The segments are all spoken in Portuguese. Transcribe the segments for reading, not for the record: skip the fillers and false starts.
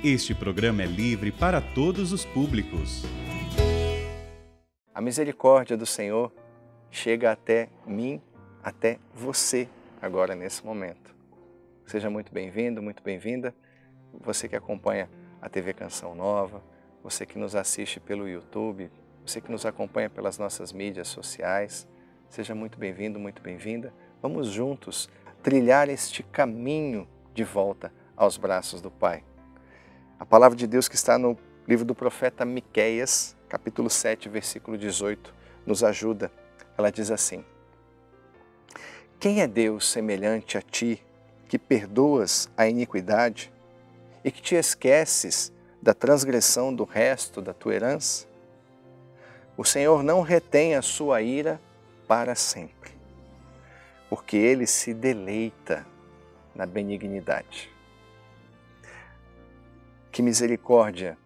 Este programa é livre para todos os públicos. A misericórdia do Senhor chega até mim, até você, agora nesse momento. Seja muito bem-vindo, muito bem-vinda. Você que acompanha a TV Canção Nova, você que nos assiste pelo YouTube, você que nos acompanha pelas nossas mídias sociais, seja muito bem-vindo, muito bem-vinda. Vamos juntos trilhar este caminho de volta aos braços do Pai. A palavra de Deus que está no livro do profeta Miqueias, capítulo 7, versículo 18, nos ajuda. Ela diz assim: Quem é Deus semelhante a ti, que perdoas a iniquidade e que te esqueces da transgressão do resto da tua herança? O Senhor não retém a sua ira para sempre, porque Ele se deleita na benignidade. Que misericórdia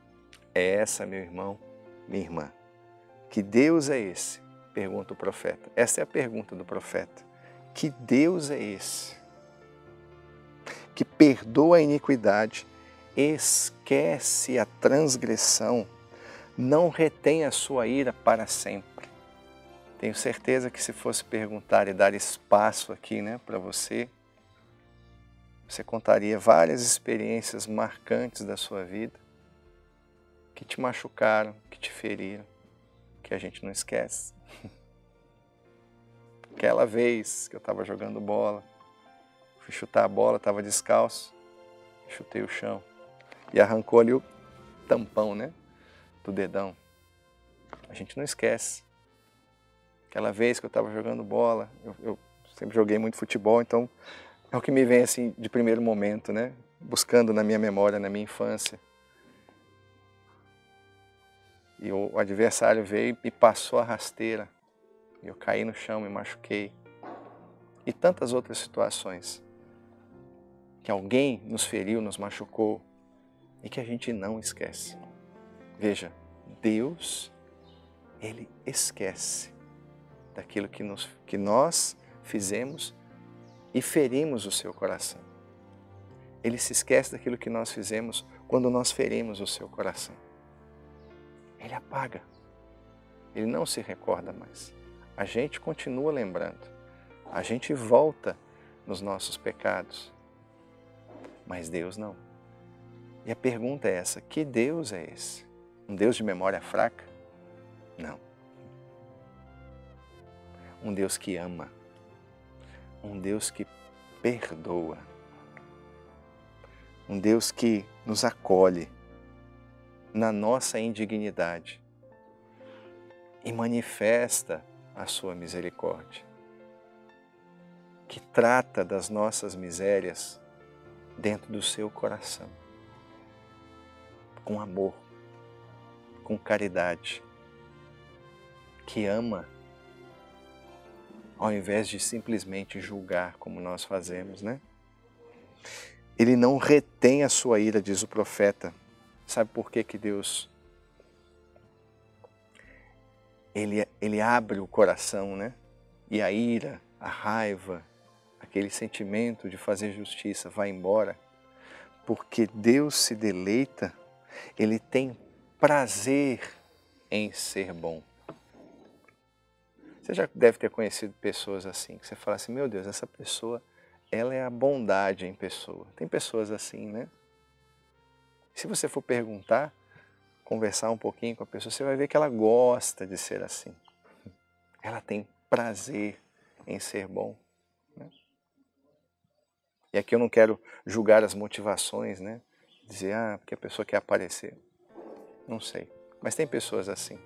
é essa, meu irmão, minha irmã? Que Deus é esse? Pergunta o profeta. Essa é a pergunta do profeta. Que Deus é esse? Que perdoa a iniquidade, esquece a transgressão, não retém a sua ira para sempre. Tenho certeza que se fosse perguntar e dar espaço aqui, para você contaria várias experiências marcantes da sua vida que te machucaram, que te feriram, que a gente não esquece. Aquela vez que eu estava jogando bola, fui chutar a bola, estava descalço, chutei o chão e arrancou ali o tampão, do dedão. A gente não esquece. Aquela vez que eu estava jogando bola, eu sempre joguei muito futebol, então é o que me vem assim de primeiro momento, buscando na minha memória, na minha infância. E o adversário veio e passou a rasteira. E eu caí no chão, me machuquei. E tantas outras situações que alguém nos feriu, nos machucou e que a gente não esquece. Veja, Deus, Ele esquece daquilo que nós fizemos e ferimos o seu coração. Ele se esquece daquilo que nós fizemos quando nós ferimos o seu coração. Ele apaga. Ele não se recorda mais. A gente continua lembrando. A gente volta nos nossos pecados. Mas Deus não. E a pergunta é essa: que Deus é esse? Um Deus de memória fraca? Não. Um Deus que ama. Um Deus que perdoa. Um Deus que nos acolhe na nossa indignidade e manifesta a sua misericórdia, que trata das nossas misérias dentro do seu coração, com amor, com caridade, que ama ao invés de simplesmente julgar como nós fazemos, Ele não retém a sua ira, diz o profeta. Sabe por que Deus, ele abre o coração, E a ira, a raiva, aquele sentimento de fazer justiça vai embora? Porque Deus se deleita, Ele tem prazer em ser bom. Você já deve ter conhecido pessoas assim, que você fala assim: meu Deus, essa pessoa, ela é a bondade em pessoa. Tem pessoas assim, Se você for perguntar, conversar um pouquinho com a pessoa, você vai ver que ela gosta de ser assim. Ela tem prazer em ser bom. E aqui eu não quero julgar as motivações, Dizer, porque a pessoa quer aparecer. Não sei. Mas tem pessoas assim,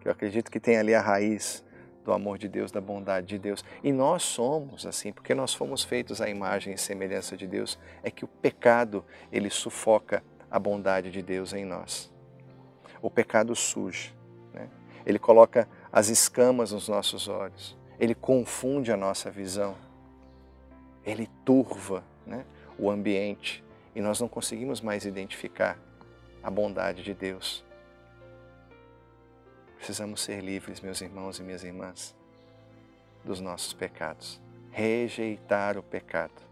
Que eu acredito que tem ali a raiz do amor de Deus, da bondade de Deus. E nós somos assim, porque nós fomos feitos à imagem e semelhança de Deus. É que o pecado, ele sufoca a bondade de Deus em nós. O pecado suja, Ele coloca as escamas nos nossos olhos. Ele confunde a nossa visão. Ele turva, o ambiente. E nós não conseguimos mais identificar a bondade de Deus. Precisamos ser livres, meus irmãos e minhas irmãs, dos nossos pecados. Rejeitar o pecado.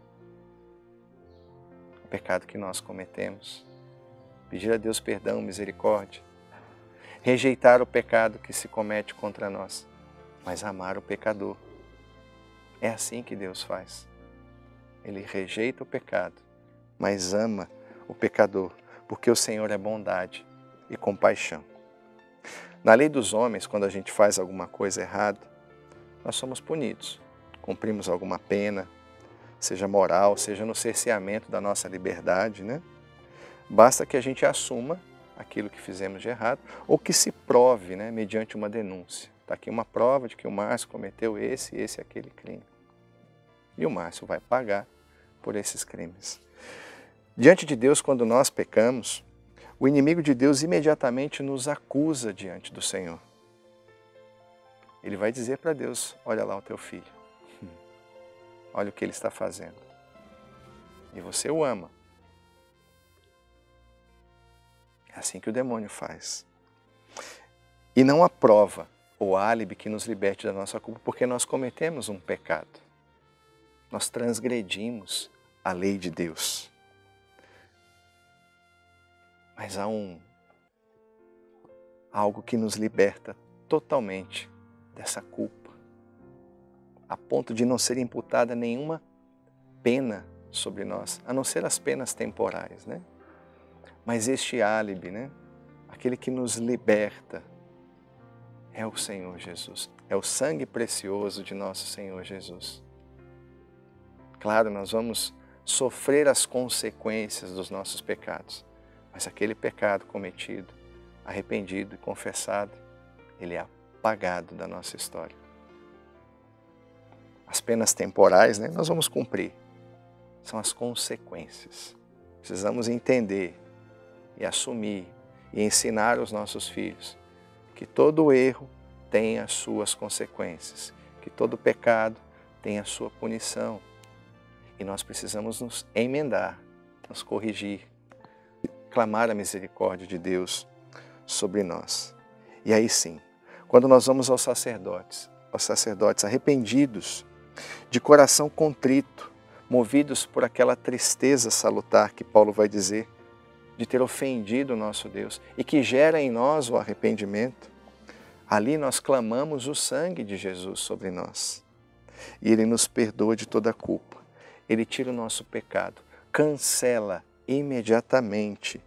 o pecado que nós cometemos, pedir a Deus perdão, misericórdia, rejeitar o pecado que se comete contra nós, mas amar o pecador. É assim que Deus faz. Ele rejeita o pecado, mas ama o pecador, porque o Senhor é bondade e compaixão. Na lei dos homens, quando a gente faz alguma coisa errada, nós somos punidos, cumprimos alguma pena, seja moral, seja no cerceamento da nossa liberdade, né? Basta que a gente assuma aquilo que fizemos de errado ou que se prove, né, mediante uma denúncia. Está aqui uma prova de que o Márcio cometeu esse e aquele crime. E o Márcio vai pagar por esses crimes. Diante de Deus, quando nós pecamos, o inimigo de Deus imediatamente nos acusa diante do Senhor. Ele vai dizer para Deus, olha lá o teu filho, olha o que ele está fazendo. E você o ama. É assim que o demônio faz. E não há prova ou álibi que nos liberte da nossa culpa, porque nós cometemos um pecado. Nós transgredimos a lei de Deus. Mas há algo que nos liberta totalmente dessa culpa, a ponto de não ser imputada nenhuma pena sobre nós, a não ser as penas temporais, né? Mas este álibi, né? Aquele que nos liberta, é o Senhor Jesus, é o sangue precioso de nosso Senhor Jesus. Claro, nós vamos sofrer as consequências dos nossos pecados, mas aquele pecado cometido, arrependido e confessado, ele é apagado da nossa história. As penas temporais, né, nós vamos cumprir, são as consequências. Precisamos entender e assumir e ensinar aos nossos filhos que todo erro tem as suas consequências, que todo pecado tem a sua punição. E nós precisamos nos emendar, nos corrigir, clamar a misericórdia de Deus sobre nós. E aí sim, quando nós vamos aos sacerdotes arrependidos, de coração contrito, movidos por aquela tristeza salutar que Paulo vai dizer, de ter ofendido o nosso Deus e que gera em nós o arrependimento, ali nós clamamos o sangue de Jesus sobre nós. E Ele nos perdoa de toda a culpa. Ele tira o nosso pecado, cancela imediatamente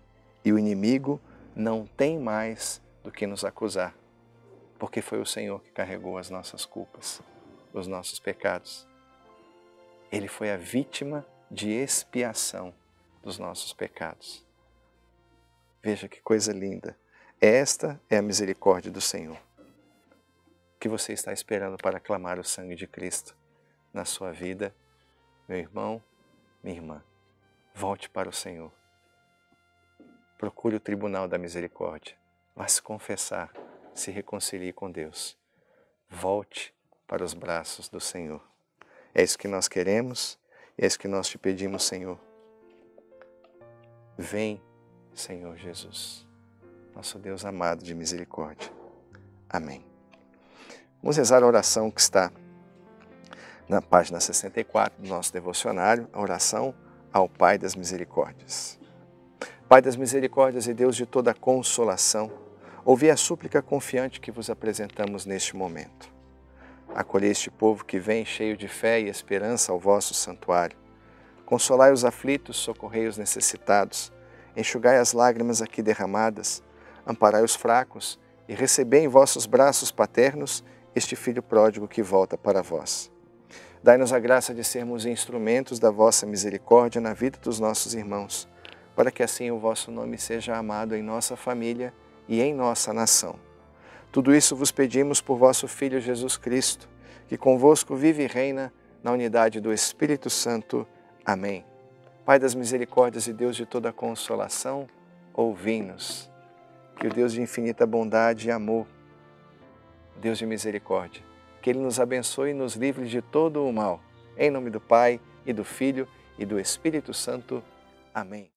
e o inimigo não tem mais do que nos acusar, porque foi o Senhor que carregou as nossas culpas, os nossos pecados. Ele foi a vítima de expiação dos nossos pecados. Veja que coisa linda. Esta é a misericórdia do Senhor. O que você está esperando para clamar o sangue de Cristo na sua vida? Meu irmão, minha irmã, volte para o Senhor. Procure o tribunal da misericórdia. Vá se confessar, se reconcilie com Deus. Volte para os braços do Senhor. É isso que nós queremos, é isso que nós te pedimos, Senhor. Vem, Senhor Jesus, nosso Deus amado de misericórdia. Amém. Vamos rezar a oração que está na página 64 do nosso devocionário, a oração ao Pai das Misericórdias. Pai das Misericórdias e Deus de toda consolação, ouvi a súplica confiante que vos apresentamos neste momento. Acolhei este povo que vem cheio de fé e esperança ao vosso santuário. Consolai os aflitos, socorrei os necessitados, enxugai as lágrimas aqui derramadas, amparai os fracos e recebei em vossos braços paternos este filho pródigo que volta para vós. Dai-nos a graça de sermos instrumentos da vossa misericórdia na vida dos nossos irmãos, para que assim o vosso nome seja amado em nossa família e em nossa nação. Tudo isso vos pedimos por vosso Filho Jesus Cristo, que convosco vive e reina na unidade do Espírito Santo. Amém. Pai das misericórdias e Deus de toda consolação, ouvi-nos. Que o Deus de infinita bondade e amor, Deus de misericórdia, que Ele nos abençoe e nos livre de todo o mal. Em nome do Pai, e do Filho, e do Espírito Santo. Amém.